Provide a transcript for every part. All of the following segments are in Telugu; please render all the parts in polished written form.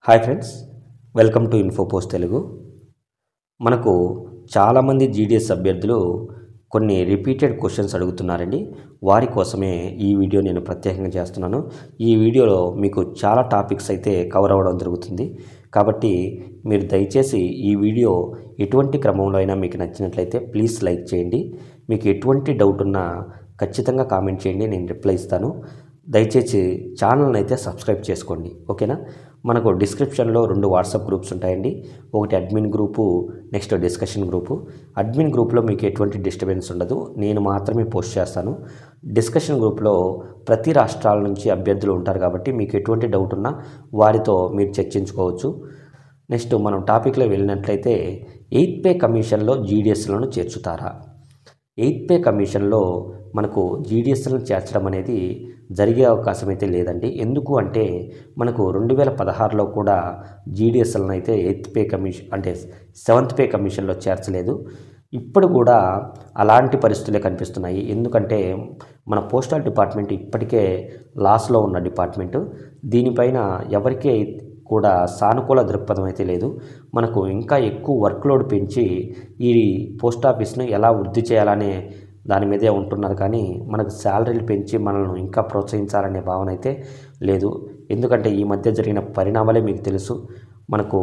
Hi friends, welcome to InfoPost Telugu. మనకు చాలామంది జీడిఎస్ అభ్యర్థులు కొన్ని రిపీటెడ్ క్వశ్చన్స్ అడుగుతున్నారండి. వారి కోసమే ఈ వీడియో నేను ప్రత్యేకంగా చేస్తున్నాను. ఈ వీడియోలో మీకు చాలా టాపిక్స్ అయితే కవర్ అవ్వడం జరుగుతుంది. కాబట్టి మీరు దయచేసి ఈ వీడియో ఎటువంటి క్రమంలో అయినా మీకు నచ్చినట్లయితే ప్లీజ్ లైక్ చేయండి. మీకు ఎటువంటి డౌట్ ఉన్నా ఖచ్చితంగా కామెంట్ చేయండి, నేను రిప్లై ఇస్తాను. దయచేసి ఛానల్ని అయితే సబ్స్క్రైబ్ చేసుకోండి, ఓకేనా. మనకు డిస్క్రిప్షన్లో 2 వాట్సాప్ గ్రూప్స్ ఉంటాయండి. ఒకటి admin group, next discussion group. Admin గ్రూప్లో మీకు ఎటువంటి డిస్టర్బెన్స్ ఉండదు, నేను మాత్రమే పోస్ట్ చేస్తాను. డిస్కషన్ గ్రూప్లో ప్రతి రాష్ట్రాల నుంచి అభ్యర్థులు ఉంటారు కాబట్టి మీకు ఎటువంటి డౌట్ ఉన్నా వారితో మీరు చర్చించుకోవచ్చు. నెక్స్ట్ మనం టాపిక్లో వెళ్ళినట్లయితే 8th పే కమిషన్లో జీడిఎస్లను చేర్చుతారా? 8th పే కమిషన్లో మనకు జీడిఎస్లను చేర్చడం అనేది జరిగే అవకాశం అయితే లేదండి. ఎందుకు అంటే మనకు 2016లో కూడా జీడిఎస్లను అయితే 8th పే కమిషన్ అంటే 7th పే కమిషన్లో చేర్చలేదు. ఇప్పుడు కూడా అలాంటి పరిస్థితులే కనిపిస్తున్నాయి. ఎందుకంటే మన పోస్టల్ డిపార్ట్మెంట్ ఇప్పటికే లాస్లో ఉన్న డిపార్ట్మెంటు. దీనిపైన ఎవరికీ కూడా సానుకూల దృక్పథం అయితే లేదు. మనకు ఇంకా ఎక్కువ వర్క్లోడ్ పెంచి ఈ పోస్ట్ ఆఫీస్ను ఎలా వృద్ధి చేయాలనే దాని మీదే ఉంటున్నారు, కానీ మనకు శాలరీలు పెంచి మనల్ని ఇంకా ప్రోత్సహించాలనే భావన అయితే లేదు. ఎందుకంటే ఈ మధ్య జరిగిన పరిణామాలే మీకు తెలుసు. మనకు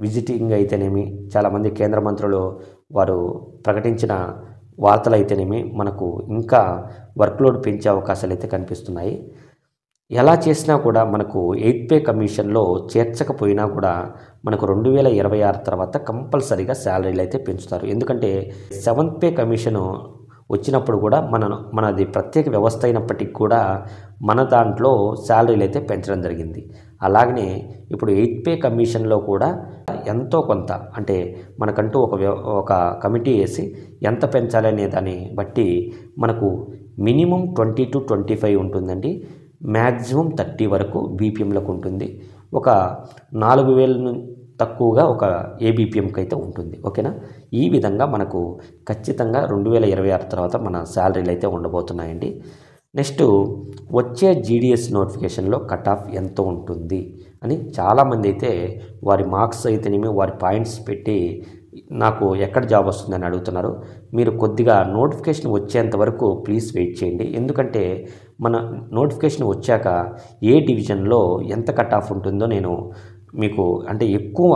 విజిటింగ్ అయితేనేమి, చాలామంది కేంద్ర మంత్రులు వారు ప్రకటించిన వార్తలు అయితేనేమి మనకు ఇంకా వర్క్లోడ్ పెంచే అవకాశాలు అయితే కనిపిస్తున్నాయి. ఎలా చేసినా కూడా మనకు 8th పే కమిషన్లో చేర్చకపోయినా కూడా మనకు 2026 తర్వాత కంపల్సరీగా శాలరీలు అయితే పెంచుతారు. ఎందుకంటే 7th పే కమిషను వచ్చినప్పుడు కూడా మనది ప్రత్యేక వ్యవస్థ అయినప్పటికీ కూడా మన దాంట్లో శాలరీలు అయితే పెంచడం జరిగింది. అలాగనే ఇప్పుడు 8th పే కమిషన్లో కూడా ఎంతో కొంత అంటే మనకంటూ ఒక కమిటీ వేసి ఎంత పెంచాలనే దాన్ని బట్టి మనకు మినిమం 20 to 25 ఉంటుందండి. మ్యాక్సిమం 30 వరకు బీపీఎంలకు ఉంటుంది. ఒక 4,000 తక్కువగా ఒక ఏబీపీఎంకి అయితే ఉంటుంది, ఓకేనా. ఈ విధంగా మనకు ఖచ్చితంగా 2026 తర్వాత మన శాలరీలు అయితే ఉండబోతున్నాయండి. నెక్స్ట్ వచ్చే జీడిఎస్ నోటిఫికేషన్లో కట్ ఆఫ్ ఎంత ఉంటుంది అని చాలామంది అయితే వారి మార్క్స్ అయితేనేమి వారి పాయింట్స్ పెట్టి నాకు ఎక్కడ జాబ్ వస్తుందని అడుగుతున్నారు. మీరు కొద్దిగా నోటిఫికేషన్ వచ్చేంత వరకు ప్లీజ్ వెయిట్ చేయండి. ఎందుకంటే మన నోటిఫికేషన్ వచ్చాక ఏ డివిజన్లో ఎంత కట్ ఆఫ్ ఉంటుందో నేను మీకు అంటే ఎక్కువ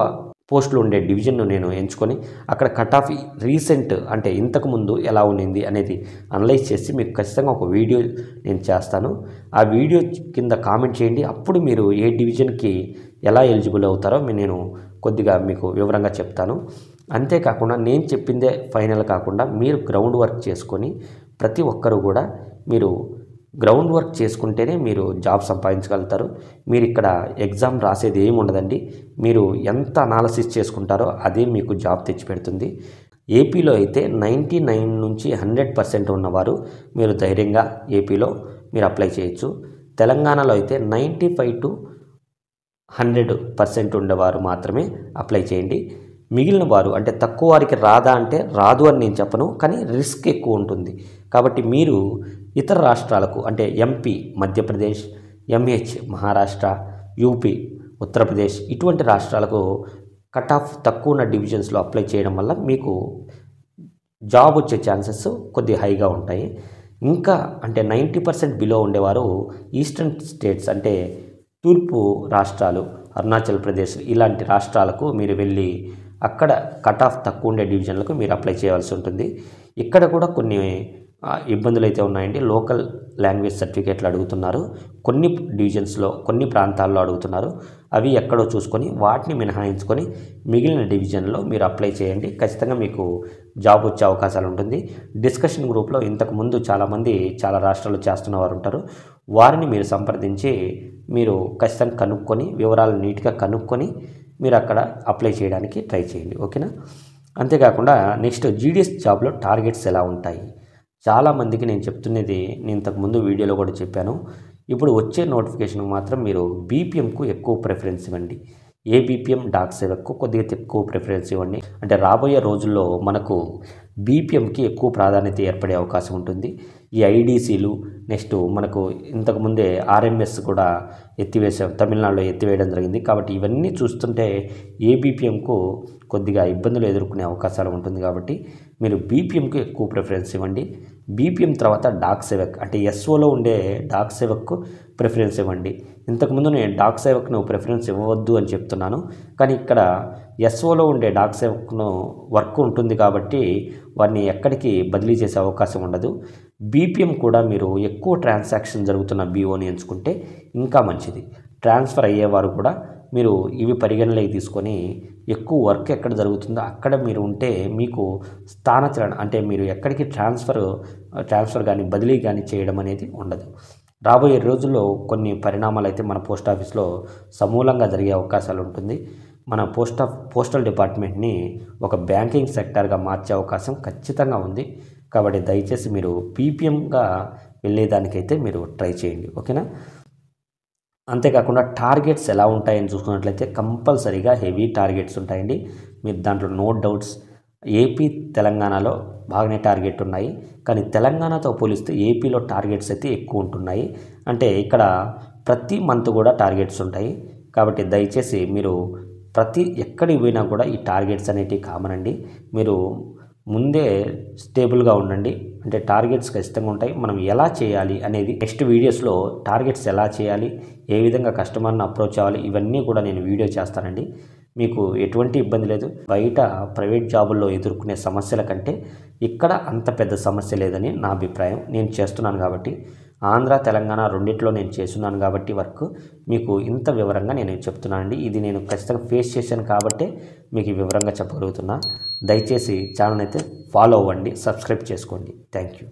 పోస్టులు ఉండే డివిజన్ను నేను ఎంచుకొని అక్కడ కట్ ఆఫ్ రీసెంట్ అంటే ఇంతకుముందు ఎలా ఉండింది అనేది అనలైజ్ చేసి మీకు ఖచ్చితంగా ఒక వీడియో నేను చేస్తాను. ఆ వీడియో కింద కామెంట్ చేయండి. అప్పుడు మీరు ఏ డివిజన్కి ఎలా ఎలిజిబుల్ అవుతారో నేను కొద్దిగా మీకు వివరంగా చెప్తాను. అంతేకాకుండా నేను చెప్పిందే ఫైనల్ కాకుండా మీరు గ్రౌండ్ వర్క్ చేసుకొని ప్రతి ఒక్కరూ కూడా మీరు గ్రౌండ్ వర్క్ చేసుకుంటేనే మీరు జాబ్ సంపాదించగలుగుతారు. మీరు ఇక్కడ ఎగ్జామ్ రాసేది ఏమి ఉండదండి. మీరు ఎంత అనాలసిస్ చేసుకుంటారో అదే మీకు జాబ్ తెచ్చిపెడుతుంది. ఏపీలో అయితే 99 నుంచి 100% ఉన్నవారు మీరు ధైర్యంగా ఏపీలో మీరు అప్లై చేయొచ్చు. తెలంగాణలో అయితే 95 to 100% ఉండేవారు మాత్రమే అప్లై చేయండి. మిగిలిన వారు అంటే తక్కువ వారికి రాదా అంటే రాదు అని నేను చెప్పను, కానీ రిస్క్ ఎక్కువ ఉంటుంది. కాబట్టి మీరు ఇతర రాష్ట్రాలకు అంటే MP Madhya Pradesh, MH Maharashtra, UP Uttar Pradesh ఇటువంటి రాష్ట్రాలకు కట్ ఆఫ్ తక్కువ ఉన్న డివిజన్స్లో అప్లై చేయడం వల్ల మీకు జాబ్ వచ్చే ఛాన్సెస్ కొద్ది హైగా ఉంటాయి. ఇంకా అంటే 90% బిలో ఉండేవారు ఈస్టర్న్ స్టేట్స్ అంటే తూర్పు రాష్ట్రాలు, అరుణాచల్ ప్రదేశ్ ఇలాంటి రాష్ట్రాలకు మీరు వెళ్ళి అక్కడ కట్ ఆఫ్ తక్కువ ఉండే డివిజన్లకు మీరు అప్లై చేయాల్సి ఉంటుంది. ఇక్కడ కూడా కొన్ని ఇబ్బందులు అయితే ఉన్నాయండి. లోకల్ లాంగ్వేజ్ సర్టిఫికేట్లు అడుగుతున్నారు, కొన్ని డివిజన్స్లో కొన్ని ప్రాంతాల్లో అడుగుతున్నారు. అవి ఎక్కడో చూసుకొని వాటిని మినహాయించుకొని మిగిలిన డివిజన్లో మీరు అప్లై చేయండి. ఖచ్చితంగా మీకు జాబ్ వచ్చే అవకాశాలు ఉంటుంది. డిస్కషన్ గ్రూప్లో ఇంతకుముందు చాలామంది చాలా రాష్ట్రాల్లో చేస్తున్న వారు ఉంటారు. వారిని మీరు సంప్రదించి మీరు ఖచ్చితంగా కనుక్కొని వివరాలు నీట్గా కనుక్కొని మీరు అక్కడ అప్లై చేయడానికి ట్రై చేయండి, ఓకేనా. అంతేకాకుండా నెక్స్ట్ జీడిఎస్ జాబ్లో టార్గెట్స్ ఎలా ఉంటాయి? చాలామందికి నేను చెప్తున్నది నేను ఇంతకుముందు వీడియోలో కూడా చెప్పాను. ఇప్పుడు వచ్చే నోటిఫికేషన్ మాత్రం మీరు బీపీఎంకు ఎక్కువ ప్రిఫరెన్స్ ఇవ్వండి. ఏబీపీఎం డాక్ సేవకు కొద్దిగా ఎక్కువ ప్రిఫరెన్స్ ఇవ్వండి. అంటే రాబోయే రోజుల్లో మనకు బీపీఎంకి ఎక్కువ ప్రాధాన్యత ఏర్పడే అవకాశం ఉంటుంది. ఈ ఐడీసీలు నెక్స్ట్ మనకు ఇంతకుముందే ఆర్ఎంఎస్ కూడా తమిళనాడులో ఎత్తివేయడం జరిగింది. కాబట్టి ఇవన్నీ చూస్తుంటే ఏబిపిఎంకు కొద్దిగా ఇబ్బందులు ఎదుర్కొనే అవకాశాలు ఉంటుంది. కాబట్టి మీరు బీపీఎంకు ఎక్కువ ప్రిఫరెన్స్ ఇవ్వండి. బీపీఎం తర్వాత డాక్ సేవక్ అంటే ఎస్ఓలో ఉండే డాక్ సేవక్కు ప్రిఫరెన్స్ ఇవ్వండి. ఇంతకుముందు నేను డాక్ సేవక్ను ప్రిఫరెన్స్ ఇవ్వవద్దు అని చెప్తున్నాను, కానీ ఇక్కడ ఎస్ఓలో ఉండే డాక్ సేవక్ను వర్క్ ఉంటుంది కాబట్టి వారిని ఎక్కడికి బదిలీ చేసే అవకాశం ఉండదు. బీపీఎం కూడా మీరు ఎక్కువ ట్రాన్సాక్షన్ జరుగుతున్న బీఓని ఎంచుకుంటే ఇంకా మంచిది. ట్రాన్స్ఫర్ అయ్యేవారు కూడా మీరు ఇవి పరిగణలోకి తీసుకొని ఎక్కువ వర్క్ ఎక్కడ జరుగుతుందో అక్కడ మీరు ఉంటే మీకు స్థానచలన అంటే మీరు ఎక్కడికి ట్రాన్స్ఫర్ కానీ బదిలీ కానీ చేయడం అనేది ఉండదు. రాబోయే రోజుల్లో కొన్ని పరిణామాలు అయితే మన పోస్ట్ ఆఫీస్లో సమూలంగా జరిగే అవకాశాలు ఉంటుంది. మన పోస్టల్ డిపార్ట్మెంట్ని ఒక బ్యాంకింగ్ సెక్టార్గా మార్చే అవకాశం ఖచ్చితంగా ఉంది. కాబట్టి దయచేసి మీరు పీపీఎంగా వెళ్ళేదానికైతే మీరు ట్రై చేయండి, ఓకేనా. అంతేకాకుండా టార్గెట్స్ ఎలా ఉంటాయని చూసుకున్నట్లయితే కంపల్సరీగా హెవీ టార్గెట్స్ ఉంటాయండి. మీరు దాంట్లో నో డౌట్స్ ఏపీ తెలంగాణలో బాగానే టార్గెట్ ఉన్నాయి, కానీ తెలంగాణతో పోలిస్తే ఏపీలో టార్గెట్స్ అయితే ఎక్కువ ఉంటున్నాయి. అంటే ఇక్కడ ప్రతి మంత్ కూడా టార్గెట్స్ ఉంటాయి. కాబట్టి దయచేసి మీరు ఎక్కడికి పోయినా కూడా ఈ టార్గెట్స్ అనేటివి కామన్ అండి. మీరు ముందే స్టేబుల్గా ఉండండి. అంటే టార్గెట్స్ ఖచ్చితంగా ఉంటాయి. మనం ఎలా చేయాలి అనేది నెక్స్ట్ వీడియోస్లో టార్గెట్స్ ఎలా చేయాలి, ఏ విధంగా కస్టమర్ని అప్రోచ్ అవ్వాలి, ఇవన్నీ కూడా నేను వీడియో చేస్తానండి. మీకు ఎటువంటి ఇబ్బంది లేదు. బయట ప్రైవేట్ జాబుల్లో ఎదుర్కొనే సమస్యల కంటే ఇక్కడ అంత పెద్ద సమస్య లేదని నా అభిప్రాయం. నేను చేస్తున్నాను కాబట్టి, ఆంధ్ర తెలంగాణ రెండిట్లో నేను చేస్తున్నాను కాబట్టి వర్క్ మీకు ఇంత వివరంగా నేను చెప్తున్నానండి. ఇది నేను ఖచ్చితంగా ఫేస్ చేశాను కాబట్టి మీకు వివరంగా చెప్పగలుగుతున్నా. దయచేసి ఛానల్ అయితే ఫాలో అవ్వండి, సబ్స్క్రైబ్ చేసుకోండి. Thank you.